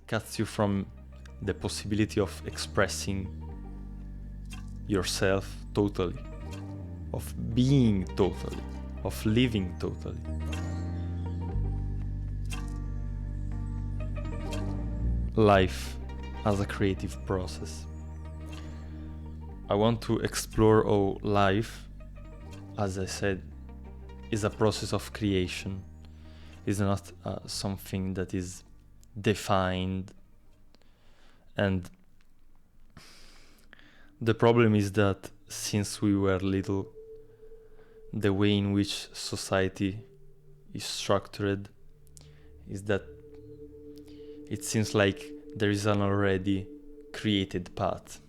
cuts you from the possibility of expressing yourself totally, of being totally, of living totally. Life as a creative process. I want to explore how life, as I said, is a process of creation. It's not something that is defined. And the problem is that since we were little, the way in which society is structured is that it seems like there is an already created path,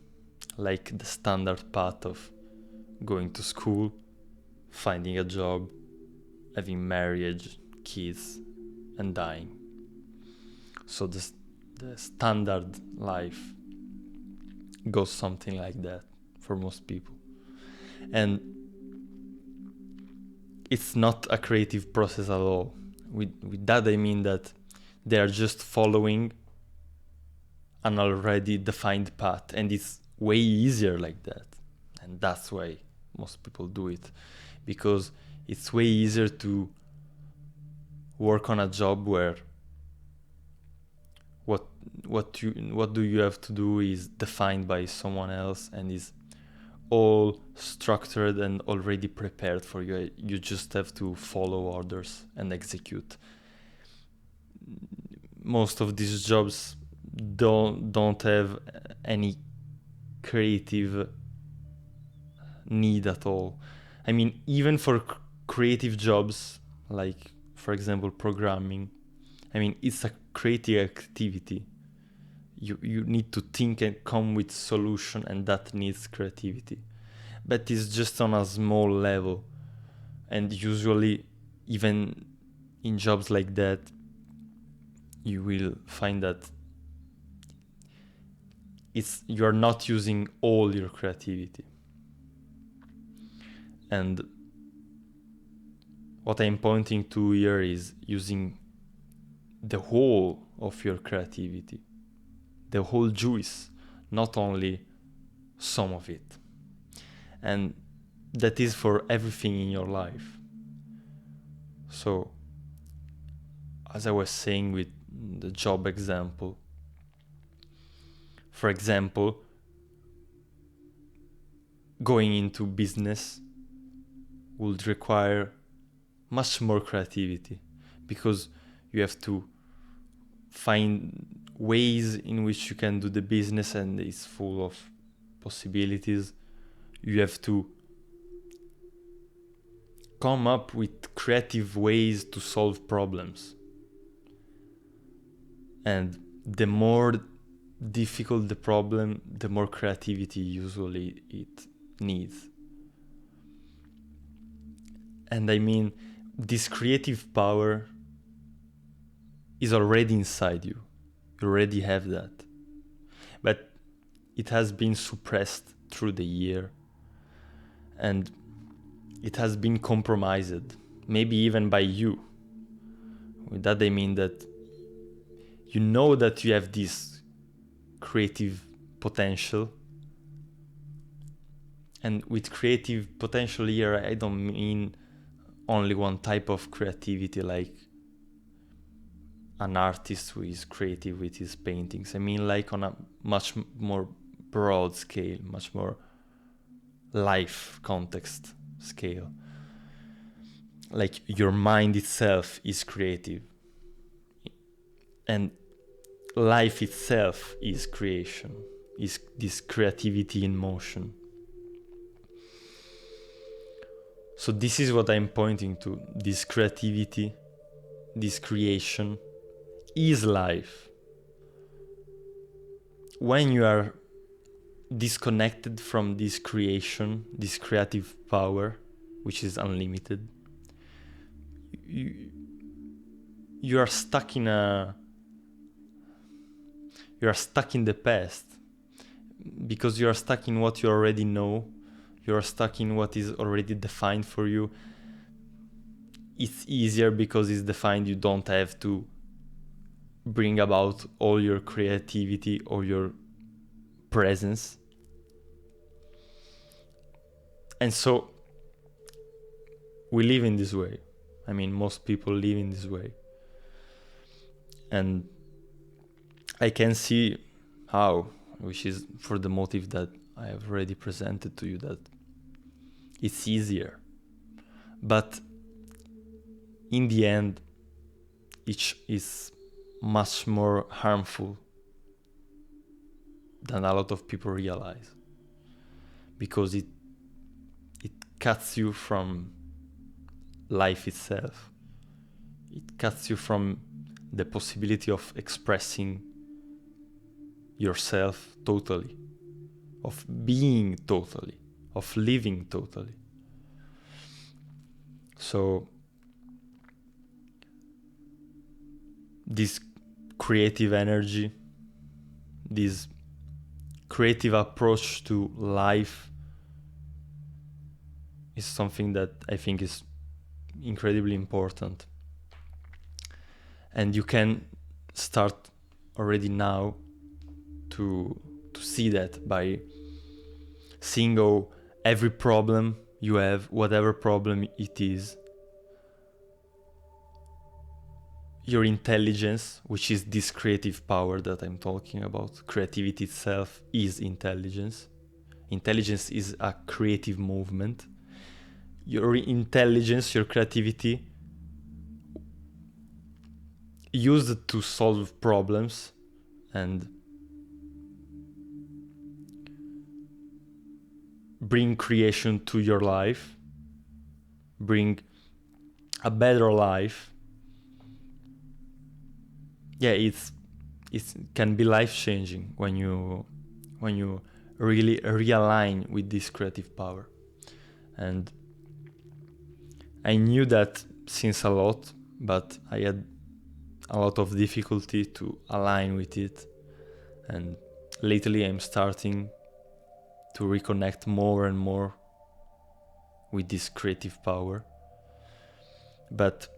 like the standard path of going to school, finding a job, having marriage, kids, and dying. So the standard life goes something like that for most people. And it's not a creative process at all. With that I mean that they are just following an already defined path, and it's way easier like that. And that's why most people do it, because it's way easier to work on a job where what do you have to do is defined by someone else and is all structured and already prepared for you. You just have to follow orders and execute. Most of these jobs don't have any creative need at all. I mean, even for creative jobs, like for example programming, I mean, it's a creative activity. You need to think and come with solution, and that needs creativity. But it's just on a small level, and usually even in jobs like that, you will find that you're not using all your creativity. And what I'm pointing to here is using the whole of your creativity, the whole juice, not only some of it. And that is for everything in your life. So, as I was saying with the job example, for example, going into business would require much more creativity, because you have to find ways in which you can do the business, and it's full of possibilities. You have to come up with creative ways to solve problems. And the more difficult the problem, the more creativity usually it needs. And I mean, this creative power is already inside you. You already have that. But it has been suppressed through the year, and it has been compromised, maybe even by you. With that I mean that you know that you have this creative potential. And with creative potential here, I don't mean only one type of creativity, like an artist who is creative with his paintings. I mean like on a much more broad scale, much more life context scale. Like your mind itself is creative, and life itself is creation, is this creativity in motion. So this is what I'm pointing to. This creativity, this creation is life. When you are disconnected from this creation, this creative power, which is unlimited, you are stuck in the past, because you are stuck in what you already know. You are stuck in what is already defined for you. It's easier because it's defined. You don't have to bring about all your creativity, all your presence. And so we live in this way. I mean, most people live in this way. And I can see how, which is for the motive that I have already presented to you, that it's easier. But in the end, it is much more harmful than a lot of people realize, because it cuts you from life itself. It cuts you from the possibility of expressing yourself totally, of being totally, of living totally. So this creative energy, this creative approach to life is something that I think is incredibly important. And you can start already now to see that by seeing how every problem you have, whatever problem it is, your intelligence, which is this creative power that I'm talking about, creativity itself is intelligence. Intelligence is a creative movement. Your intelligence, your creativity, used to solve problems and bring creation to your life, bring a better life. Yeah, it can be life-changing when you really realign with this creative power. And I knew that since a lot, but I had a lot of difficulty to align with it. And lately I'm starting to reconnect more and more with this creative power. But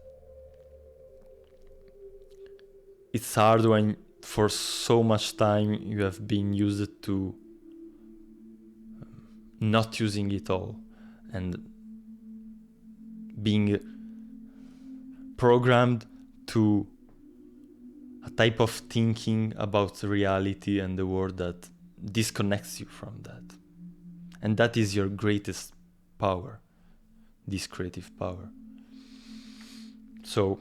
it's hard when for so much time you have been used to not using it all and being programmed to a type of thinking about reality and the world that disconnects you from that. And that is your greatest power, this creative power. So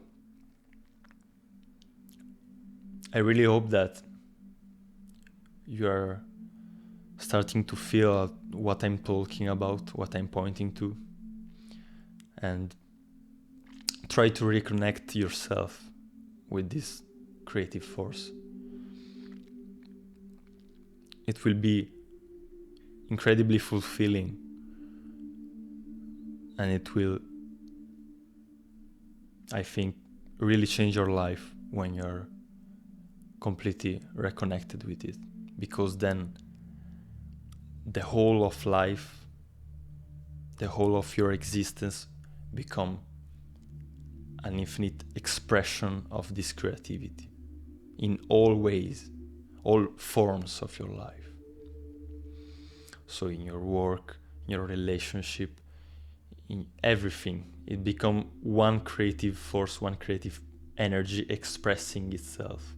I really hope that you are starting to feel what I'm talking about, what I'm pointing to, and try to reconnect yourself with this creative force. It will be incredibly fulfilling, and it will, I think, really change your life when you're completely reconnected with it, because then the whole of life, the whole of your existence become an infinite expression of this creativity in all ways, all forms of your life. So in your work, in your relationship, in everything, it becomes one creative force, one creative energy expressing itself.